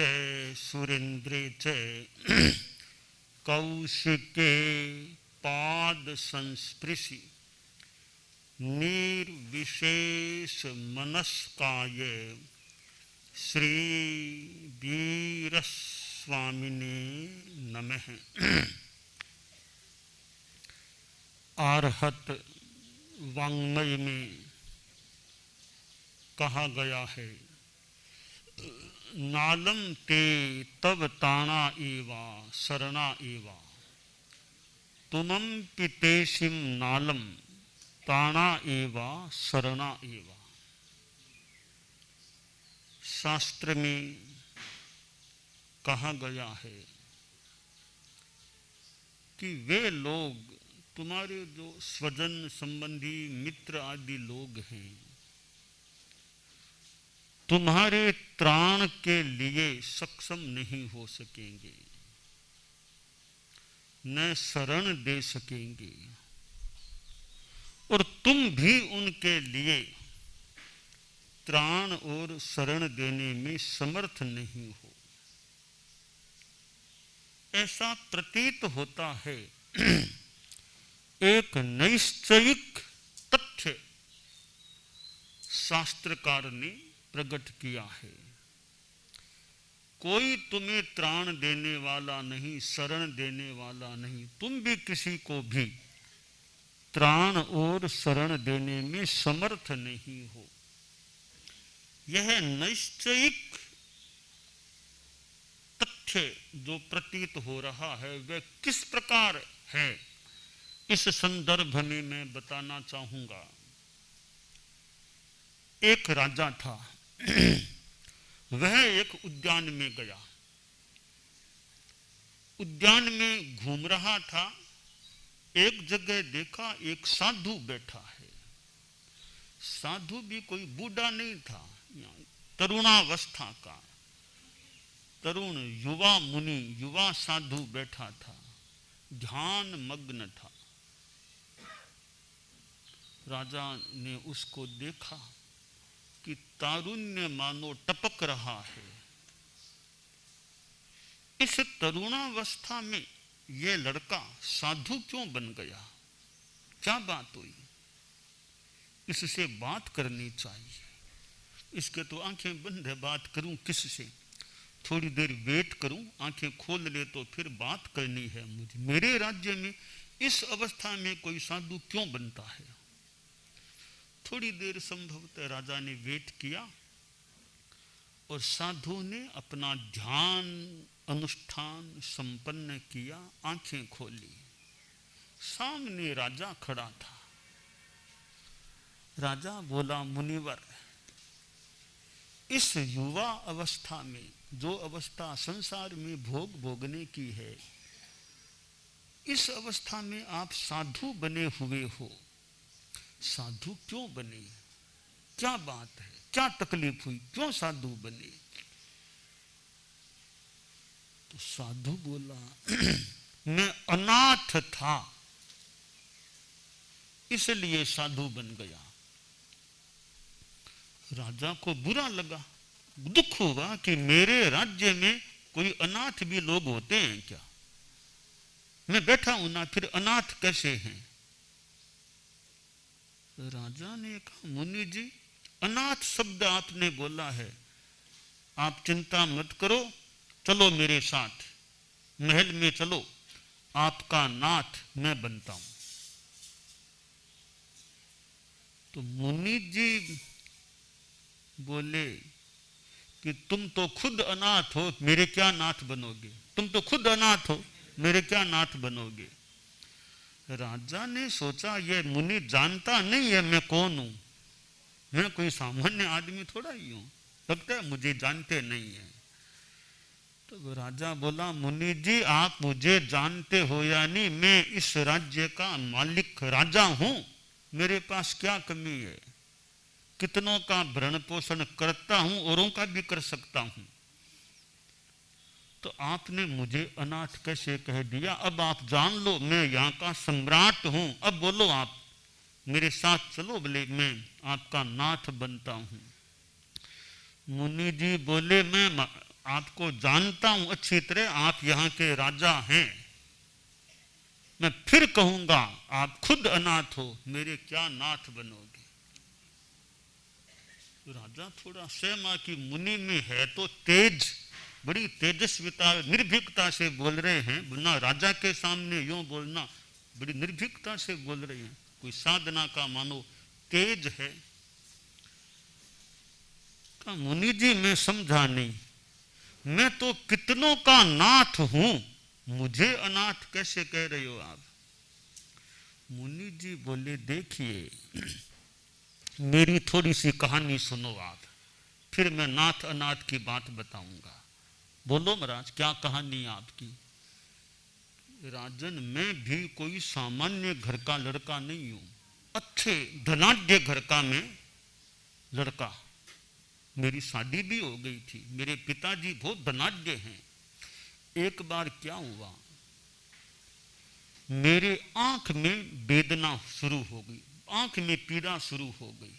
सुरेन्द्रे च कौशिके पाद संस्पृशि निर्विशेष मनस्काय श्री वीरस्वामिने नमः। आर्हत वाङ्मय में कहा गया है, नालम ते तब ताणा एवा शरणा एवा तुमम पितेशिम नालम ताणा एवा शरणा एवा। शास्त्र में कहा गया है कि वे लोग तुम्हारे जो स्वजन संबंधी मित्र आदि लोग हैं, तुम्हारे त्राण के लिए सक्षम नहीं हो सकेंगे, न शरण दे सकेंगे, और तुम भी उनके लिए त्राण और शरण देने में समर्थ नहीं हो। ऐसा प्रतीत होता है एक निश्चयिक तथ्य शास्त्रकार ने प्रकट किया है। कोई तुम्हें त्राण देने वाला नहीं, शरण देने वाला नहीं, तुम भी किसी को भी त्राण और शरण देने में समर्थ नहीं हो। यह निश्चयिक तथ्य जो प्रतीत हो रहा है वह किस प्रकार है, इस संदर्भ में मैं बताना चाहूंगा। एक राजा था, वह एक उद्यान में गया। उद्यान में घूम रहा था, एक जगह देखा एक साधु बैठा है। साधु भी कोई बूढ़ा नहीं था, तरुणावस्था का तरुण युवा मुनि, युवा साधु बैठा था, ध्यान मग्न था। राजा ने उसको देखा कि तारुण्य मानो टपक रहा है। इस तरुणावस्था में यह लड़का साधु क्यों बन गया, क्या बात हुई? इससे बात करनी चाहिए। इसके तो आंखें बंद है, बात करूं किससे? थोड़ी देर वेट करूं, आंखें खोल ले तो फिर बात करनी है मुझे। मेरे राज्य में इस अवस्था में कोई साधु क्यों बनता है? थोड़ी देर संभवतः राजा ने वेट किया और साधु ने अपना ध्यान अनुष्ठान संपन्न किया, आंखें खोली। सामने राजा खड़ा था। राजा बोला, मुनिवर, इस युवा अवस्था में, जो अवस्था संसार में भोग भोगने की है, इस अवस्था में आप साधु बने हुए हो। साधु क्यों बने? क्या बात है? क्या तकलीफ हुई? क्यों साधु बने? तो साधु बोला, मैं अनाथ था इसलिए साधु बन गया। राजा को बुरा लगा, दुख हुआ कि मेरे राज्य में कोई अनाथ भी लोग होते हैं क्या? मैं बैठा हूं ना, फिर अनाथ कैसे हैं? राजा ने कहा, मुनि जी, अनाथ शब्द आपने बोला है, आप चिंता मत करो, चलो मेरे साथ महल में चलो, आपका नाथ मैं बनता हूं। तो मुनि जी बोले कि तुम तो खुद अनाथ हो, मेरे क्या नाथ बनोगे? तुम तो खुद अनाथ हो, मेरे क्या नाथ बनोगे? राजा ने सोचा, ये मुनि जानता नहीं है मैं कौन हूं, मैं कोई सामान्य आदमी थोड़ा ही हूं, लगता है मुझे जानते नहीं है। तो राजा बोला, मुनि जी, आप मुझे जानते हो या नहीं, मैं इस राज्य का मालिक राजा हूं, मेरे पास क्या कमी है? कितनों का भरण पोषण करता हूं, औरों का भी कर सकता हूं। तो आपने मुझे अनाथ कैसे कह दिया? अब आप जान लो, मैं यहाँ का सम्राट हूं। अब बोलो, आप मेरे साथ चलो, बोले मैं आपका नाथ बनता हूं। मुनि जी बोले, मैं आपको जानता हूं अच्छी तरह, आप यहाँ के राजा हैं। मैं फिर कहूंगा आप खुद अनाथ हो, मेरे क्या नाथ बनोगे। राजा थोड़ा सहमा कि मुनि में है तो तेज, बड़ी तेजस्विता निर्भीकता से बोल रहे हैं, ना राजा के सामने यूं बोलना, बड़ी निर्भीकता से बोल रहे हैं, कोई साधना का मानो तेज है। कहा मुनि जी मैं समझा नहीं, मैं तो कितनों का नाथ हूं, मुझे अनाथ कैसे कह रहे हो आप। मुनि जी बोले देखिए मेरी थोड़ी सी कहानी सुनो आप, फिर मैं नाथ अनाथ की बात बताऊंगा। बोलो महाराज क्या कहानी आपकी। राजन मैं भी कोई सामान्य घर का लड़का नहीं हूं, अच्छे धनाढ्य घर का मैं लड़का, मेरी शादी भी हो गई थी, मेरे पिताजी बहुत धनाढ्य हैं। एक बार क्या हुआ, मेरे आंख में वेदना शुरू हो गई, आंख में पीड़ा शुरू हो गई।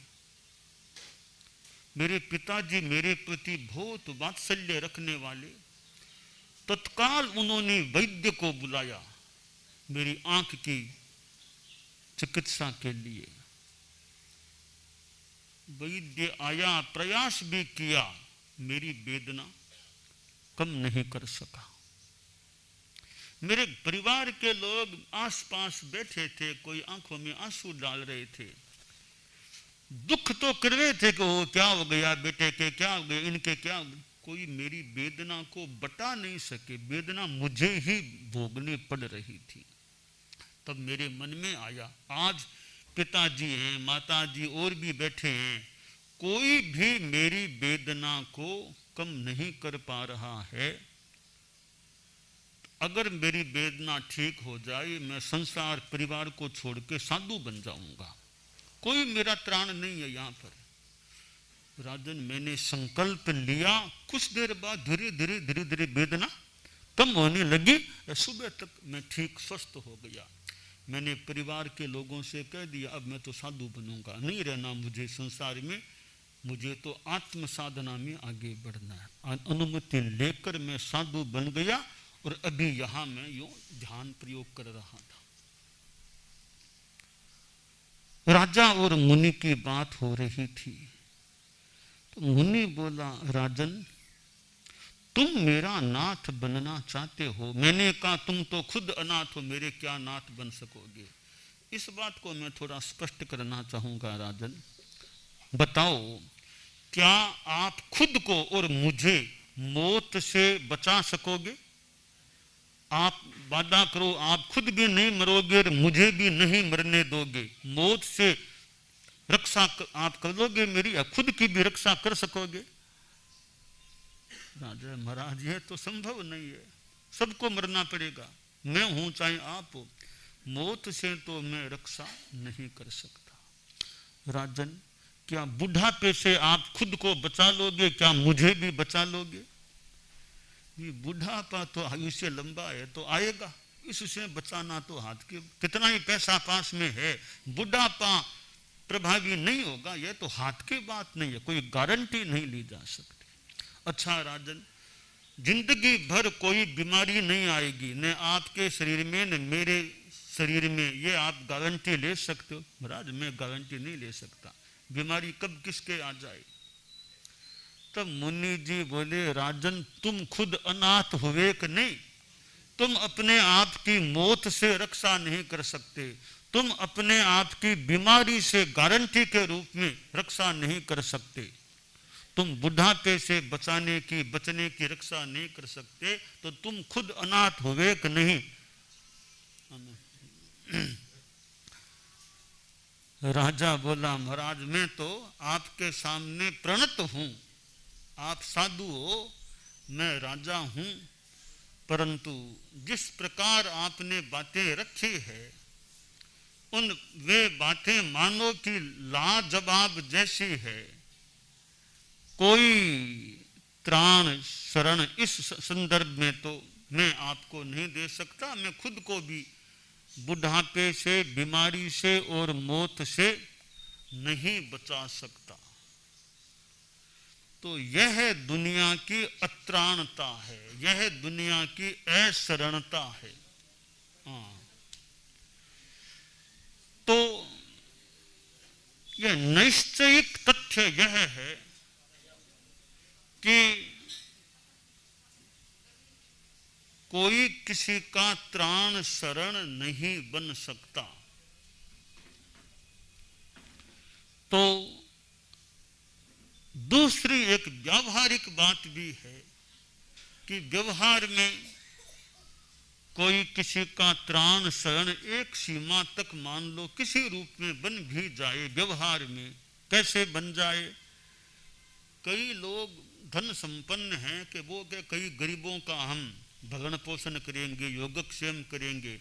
मेरे पिताजी मेरे प्रति बहुत वात्सल्य रखने वाले, तत्काल उन्होंने वैद्य को बुलाया मेरी आंख की चिकित्सा के लिए। वैद्य आया, प्रयास भी किया, मेरी वेदना कम नहीं कर सका। मेरे परिवार के लोग आसपास बैठे थे, कोई आंखों में आंसू डाल रहे थे, दुख तो कर रहे थे कि वो क्या हो गया बेटे के, क्या हो गया इनके, क्या हो गया। कोई मेरी वेदना को बता नहीं सके, वेदना मुझे ही भोगनी पड़ रही थी। तब मेरे मन में आया आज पिताजी हैं, माताजी और भी बैठे हैं, कोई भी मेरी वेदना को कम नहीं कर पा रहा है। अगर मेरी वेदना ठीक हो जाए, मैं संसार परिवार को छोड़ के साधु बन जाऊंगा, कोई मेरा त्राण नहीं है यहाँ पर। राजन मैंने संकल्प लिया, कुछ देर बाद धीरे धीरे धीरे धीरे वेदना कम होने लगी, सुबह तक मैं ठीक स्वस्थ हो गया। मैंने परिवार के लोगों से कह दिया अब मैं तो साधु बनूंगा, नहीं रहना मुझे संसार में, मुझे तो आत्म साधना में आगे बढ़ना है। अनुमति लेकर मैं साधु बन गया और अभी यहां मैं यूं ध्यान प्रयोग कर रहा था। राजा और मुनि की बात हो रही थी तो मुनि बोला राजन तुम मेरा नाथ बनना चाहते हो। मैंने कहा तुम तो खुद अनाथ हो, मेरे क्या नाथ बन सकोगे। इस बात को मैं थोड़ा स्पष्ट करना चाहूंगा राजन, बताओ क्या आप खुद को और मुझे मौत से बचा सकोगे। आप वादा करो आप खुद भी नहीं मरोगे और मुझे भी नहीं मरने दोगे, मौत से रक्षा आप कर लोगे मेरी, या खुद की भी रक्षा कर सकोगे। राजा महाराज ये तो संभव नहीं है, सबको मरना पड़ेगा, मैं हूं चाहे आप हो, मौत से तो मैं रक्षा नहीं कर सकता। राजन क्या बुढ़ापे से आप खुद को बचा लोगे, क्या मुझे भी बचा लोगे। ये बुढ़ापा तो आयुष्य लंबा है तो आएगा, इससे बचाना तो हाथ के, कितना ही पैसा पास में है बुढ़ापा प्रभावी नहीं होगा, यह तो हाथ की बात नहीं है, कोई गारंटी नहीं ली जा सकती। अच्छा राजन जिंदगी भर कोई बीमारी नहीं आएगी, न आपके शरीर में न मेरे शरीर में, ये आप गारंटी ले सकते हो। महाराज मैं गारंटी नहीं ले सकता, बीमारी कब किसके आ जाए। तब मुनि जी बोले राजन तुम खुद अनाथ हुए कि नहीं, तुम अपने आप की मौत से रक्षा नहीं कर सकते, तुम अपने आप की बीमारी से गारंटी के रूप में रक्षा नहीं कर सकते, तुम बुढ़ापे से बचने की रक्षा नहीं कर सकते, तो तुम खुद अनाथ हुए कि नहीं। राजा बोला महाराज मैं तो आपके सामने प्रणत हूं, आप साधु हो मैं राजा हूं, परंतु जिस प्रकार आपने बातें रखी है उन वे बातें मानो कि लाजवाब जैसी है, कोई त्राण शरण इस संदर्भ में तो मैं आपको नहीं दे सकता, मैं खुद को भी बुढ़ापे से बीमारी से और मौत से नहीं बचा सकता। तो यह दुनिया की अत्राणता है, यह दुनिया की अशरणता है। हाँ, तो यह निश्चयिक तथ्य यह है कि कोई किसी का त्राण शरण नहीं बन सकता। तो दूसरी एक व्यावहारिक बात भी है कि व्यवहार में कोई किसी का त्राण शरण एक सीमा तक मान लो किसी रूप में बन भी जाए, व्यवहार में कैसे बन जाए? कई लोग धन संपन्न हैं कि वो के कई गरीबों का हम भरण पोषण करेंगे, योगक्षेम करेंगे,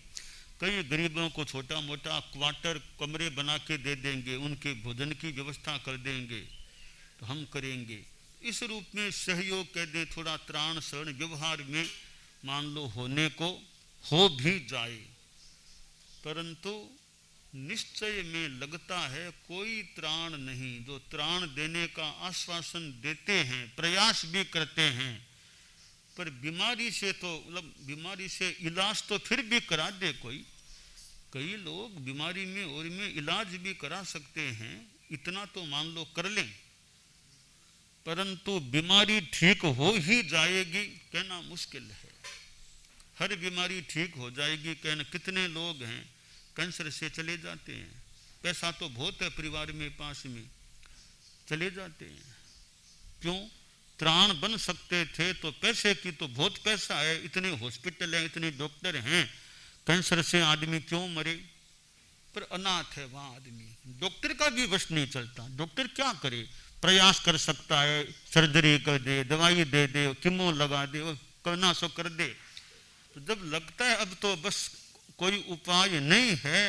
कई गरीबों को छोटा मोटा क्वार्टर कमरे बना के दे देंगे, उनके भोजन की व्यवस्था कर देंगे, तो हम करेंगे। इस रूप में सहयोग कह दें, थोड़ा त्राण शरण व्यवहार में मान लो होने को हो भी जाए, परंतु निश्चय में लगता है कोई त्राण नहीं। जो त्राण देने का आश्वासन देते हैं, प्रयास भी करते हैं, पर बीमारी से तो मतलब बीमारी से इलाज तो फिर भी करा दे कोई। कई लोग बीमारी में और में इलाज भी करा सकते हैं, इतना तो मान लो कर लें, परंतु बीमारी ठीक हो ही जाएगी कहना मुश्किल है। हर बीमारी ठीक हो जाएगी कहना, कितने लोग हैं कैंसर से चले जाते हैं, पैसा तो बहुत है परिवार में पास में, चले जाते हैं। क्यों? त्राण बन सकते थे तो पैसे की तो बहुत पैसा है, इतने हॉस्पिटल हैं, इतने डॉक्टर हैं, कैंसर से आदमी क्यों मरे? पर अनाथ है वहां आदमी, डॉक्टर का भी वश नहीं चलता। डॉक्टर क्या करे? प्रयास कर सकता है, सर्जरी कर दे, दवाई दे दे, कीमो लगा दे, और करना सो कर दे। तो जब लगता है अब तो बस कोई उपाय नहीं है,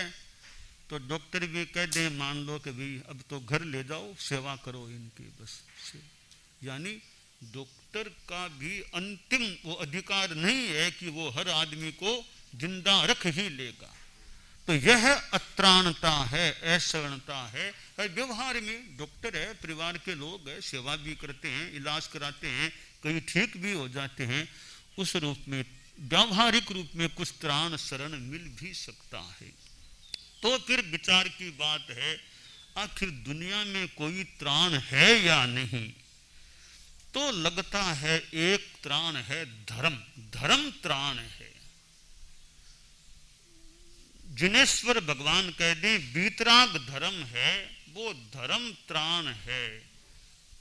तो डॉक्टर भी कह दे मान लो कि भाई अब तो घर ले जाओ, सेवा करो इनकी बस। यानी डॉक्टर का भी अंतिम वो अधिकार नहीं है कि वो हर आदमी को जिंदा रख ही लेगा। तो यह अत्राणता है, अशरणता है। व्यवहार में डॉक्टर है, परिवार के लोग है, सेवा भी करते हैं, इलाज कराते हैं, कई ठीक भी हो जाते हैं। उस रूप में व्यावहारिक रूप में कुछ त्राण शरण मिल भी सकता है। तो फिर विचार की बात है, आखिर दुनिया में कोई त्राण है या नहीं? तो लगता है एक त्राण है, धर्म। धर्म त्राण है। जिनेश्वर भगवान कह दें वीतराग धर्म है, वो धर्म त्राण है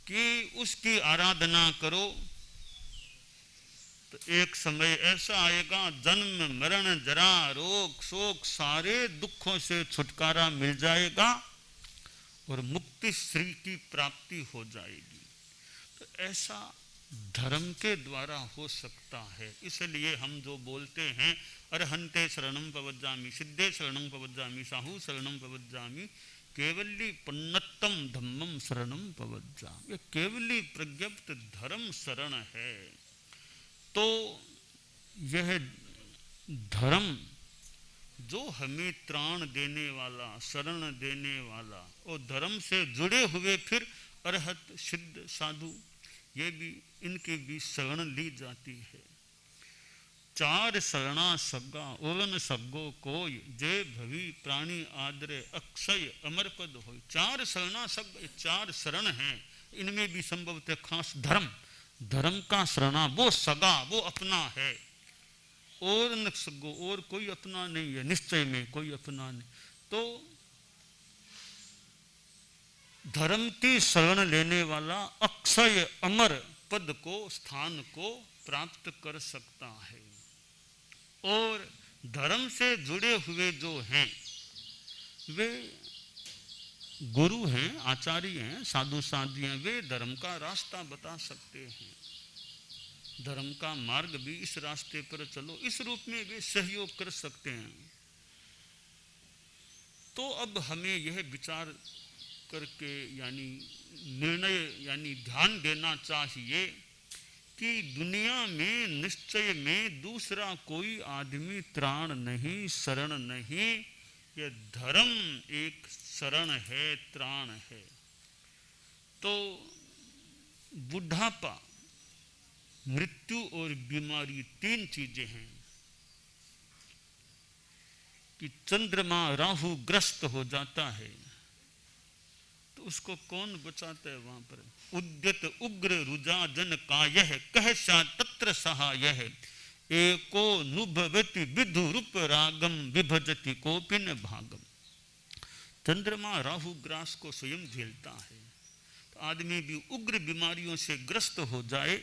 कि उसकी आराधना करो तो एक समय ऐसा आएगा, जन्म मरण जरा रोग शोक सारे दुखों से छुटकारा मिल जाएगा और मुक्ति श्री की प्राप्ति हो जाएगी। तो ऐसा धर्म के द्वारा हो सकता है। इसलिए हम जो बोलते हैं अरहंते शरणं प्रवज्जामि, सिद्धे शरणं प्रवज्जामि, साहू शरणं प्रवज्जामि, केवली पन्नत्तम धम्मम शरणं प्रवज्जामि, ये केवली प्रज्ञप्त धर्म शरण है। तो यह धर्म जो हमें त्राण देने वाला, शरण देने वाला, और धर्म से जुड़े हुए फिर अरहत सिद्ध साधु, ये भी इनकी भी शरण ली जाती है। चार शरणा सग्गा ओवन सग्गो कोय, जय भवी प्राणी आदरे अक्षय अमर पद हो। चार शरणा सग्ग, चार शरण हैं, इनमें भी संभवतः खास धर्म, धर्म का शरणा वो सगा, वो अपना है, और न सग्गो, और कोई अपना नहीं है, निश्चय में कोई अपना नहीं। तो धर्म की शरण लेने वाला अक्षय अमर पद को, स्थान को प्राप्त कर सकता है। और धर्म से जुड़े हुए जो हैं वे गुरु हैं, आचार्य हैं, साधु साध्वी हैं, वे धर्म का रास्ता बता सकते हैं। धर्म का मार्ग भी इस रास्ते पर चलो, इस रूप में वे सहयोग कर सकते हैं। तो अब हमें यह विचार करके यानी निर्णय यानी ध्यान देना चाहिए कि दुनिया में निश्चय में दूसरा कोई आदमी त्राण नहीं, शरण नहीं, यह धर्म एक शरण है, त्राण है। तो बुढ़ापा, मृत्यु और बीमारी 3 चीजें हैं कि चंद्रमा राहु ग्रस्त हो जाता है तो उसको कौन बचाता है? वहां पर उद्यत उग्र रुजा जन कायः कह सा तत्र सहायः एको नुभवति विधु रूप रागम विभजति कोपिन भागम। चंद्रमा राहु ग्रास को स्वयं झेलता है तो आदमी भी उग्र बीमारियों से ग्रस्त हो जाए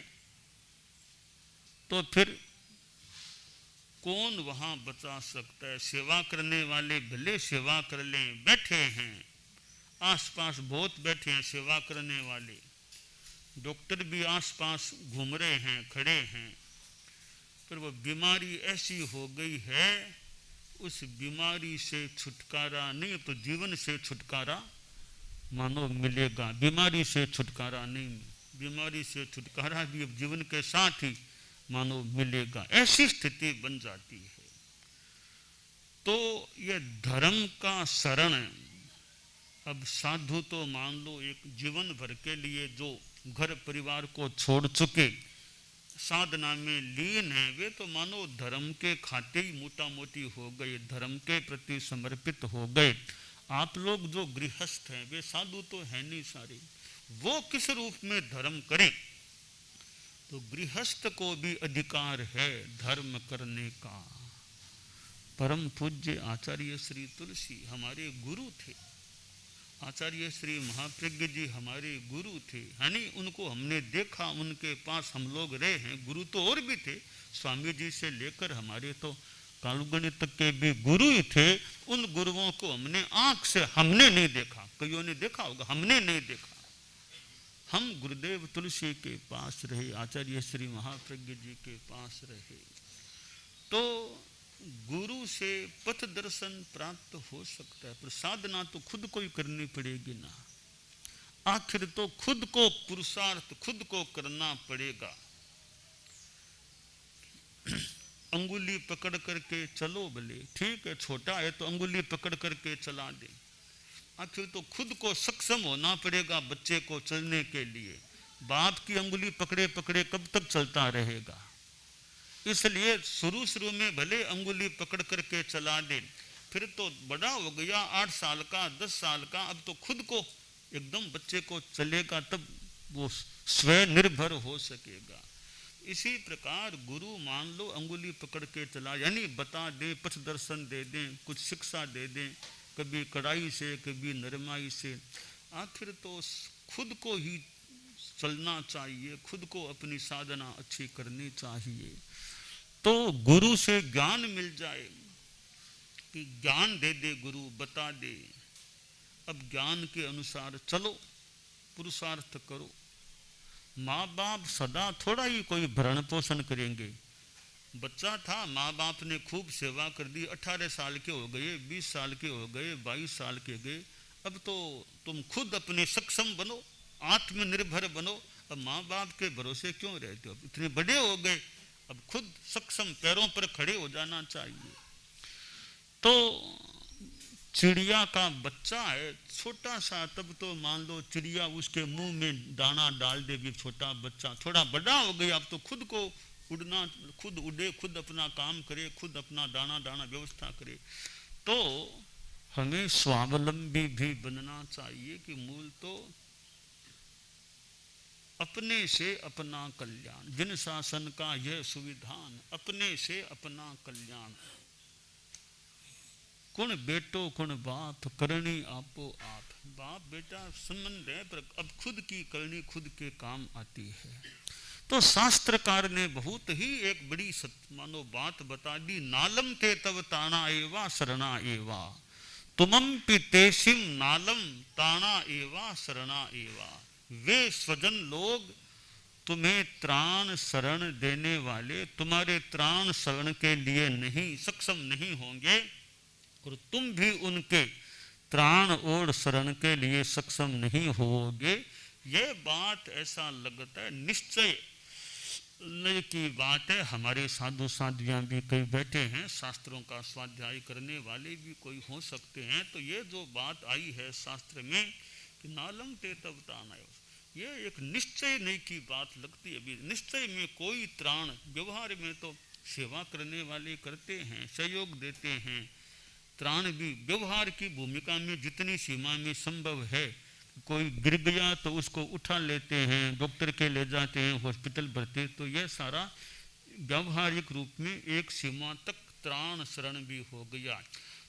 तो फिर कौन वहां बचा सकता है? सेवा करने वाले भले सेवा कर लें, बैठे हैं आसपास, बहुत बैठे हैं सेवा करने वाले, डॉक्टर भी आसपास घूम रहे हैं, खड़े हैं, पर वो बीमारी ऐसी हो गई है उस बीमारी से छुटकारा नहीं तो जीवन से छुटकारा मानो मिलेगा, बीमारी से छुटकारा नहीं, बीमारी से छुटकारा भी अब जीवन के साथ ही मानो मिलेगा, ऐसी स्थिति बन जाती है। तो ये धर्म का शरण, अब साधु तो मान लो एक जीवन भर के लिए जो घर परिवार को छोड़ चुके साधना में लीन है, वे तो मानो धर्म के खाते ही मोटा मोटी हो गए, धर्म के प्रति समर्पित हो गए। आप लोग जो गृहस्थ हैं वे साधु तो है नहीं सारे, वो किस रूप में धर्म करें? तो गृहस्थ को भी अधिकार है धर्म करने का। परम पूज्य आचार्य श्री तुलसी हमारे गुरु थे, आचार्य श्री महाप्रज्ञ जी हमारे गुरु थे, यानी उनको हमने देखा, उनके पास हम लोग रहे हैं। गुरु तो और भी थे, स्वामी जी से लेकर हमारे तो कालुगणी तक के भी गुरु ही थे। उन गुरुओं को हमने आंख से हमने नहीं देखा, कईयों ने देखा होगा, हमने नहीं देखा। हम गुरुदेव तुलसी के पास रहे, आचार्य श्री महाप्रज्ञ जी के पास रहे, तो गुरु से पथ दर्शन प्राप्त हो सकता है, पर साधना तो खुद को ही करनी पड़ेगी ना। आखिर तो खुद को पुरुषार्थ खुद को करना पड़ेगा। अंगुली पकड़ करके चलो, भले ठीक है, छोटा है तो अंगुली पकड़ करके चला दे, आखिर तो खुद को सक्षम होना पड़ेगा बच्चे को चलने के लिए। बाप की अंगुली पकड़े पकड़े कब तक चलता रहेगा? इसलिए शुरू में भले अंगुली पकड़ करके चला दे, फिर तो बड़ा हो गया 8 साल का 10 साल का, अब तो खुद को एकदम बच्चे को चलेगा, तब वो स्वनिर्भर हो सकेगा। इसी प्रकार गुरु मान लो अंगुली पकड़ के चला, यानी बता दे, पथ दर्शन दे दें, कुछ शिक्षा दे दें, कभी कड़ाई से कभी नरमाई से, आखिर तो खुद को ही चलना चाहिए, खुद को अपनी साधना अच्छी करनी चाहिए। तो गुरु से ज्ञान मिल जाए कि ज्ञान दे दे गुरु, बता दे, अब ज्ञान के अनुसार चलो, पुरुषार्थ करो। माँ बाप सदा थोड़ा ही कोई भरण पोषण करेंगे। बच्चा था, माँ बाप ने खूब सेवा कर दी, 18 साल के हो गए, 20 साल के हो गए, 22 साल के गए, अब तो तुम खुद अपने सक्षम बनो, आत्मनिर्भर बनो। अब माँ बाप के भरोसे क्यों रहते हो? इतने बड़े हो गए, अब खुद सक्षम पैरों पर खड़े हो जाना चाहिए। तो चिड़िया का बच्चा है छोटा सा, तब तो मान लो चिड़िया उसके मुंह में दाना डाल देगी, छोटा बच्चा। थोड़ा बड़ा हो गया, अब तो खुद को उड़ना, खुद उड़े, खुद अपना काम करे, खुद अपना दाना व्यवस्था करे। तो हमें स्वावलंबी भी बनना चाहिए कि मूल तो अपने से अपना कल्याण, जिन शासन का यह सुविधान, अपने से अपना कल्याण। कुण बेटो कुण बाप करनी आपो आप, बाप बेटा संबंध है, पर अब खुद की करनी खुद के काम आती है। तो शास्त्रकार ने बहुत ही एक बड़ी मानो बात बता दी, नालम ते तव ताना एवा शरणा एवा, तुमम पितेशिम नालम ताना एवा शरणा एवा। वे स्वजन लोग तुम्हें त्राण शरण देने वाले तुम्हारे त्राण शरण के लिए नहीं सक्षम नहीं होंगे, और तुम भी उनके त्राण और शरण के लिए सक्षम नहीं होगे। यह बात ऐसा लगता है निश्चय की बात है। हमारे साधु साध्वियाँ भी कई बैठे हैं, शास्त्रों का स्वाध्याय करने वाले भी कोई हो सकते हैं। तो ये जो बात आई है शास्त्र में कि नालम ते तव ताना, ये एक निश्चय नहीं की बात लगती है। अभी निश्चय में कोई त्राण, व्यवहार में तो सेवा करने वाले करते हैं, सहयोग देते हैं, त्राण भी व्यवहार की भूमिका में जितनी सीमा में संभव है। कोई गिर गया तो उसको उठा लेते हैं, डॉक्टर के ले जाते हैं, हॉस्पिटल भरते, तो यह सारा व्यावहारिक रूप में एक सीमा तक त्राण शरण भी हो गया।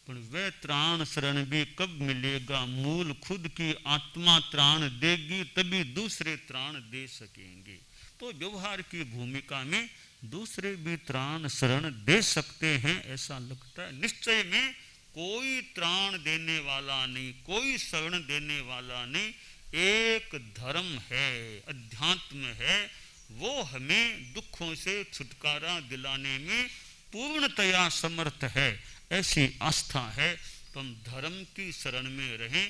पर वह त्राण शरण भी कब मिलेगा? मूल खुद की आत्मा त्राण देगी तभी दूसरे त्राण दे सकेंगे। तो व्यवहार की भूमिका में दूसरे भी त्राण शरण दे सकते हैं, ऐसा लगता है। निश्चय में कोई त्राण देने वाला नहीं, कोई शरण देने वाला नहीं। एक धर्म है, अध्यात्म है, वो हमें दुखों से छुटकारा दिलाने में पूर्णतया समर्थ है, ऐसी आस्था है। तो हम धर्म की शरण में रहें।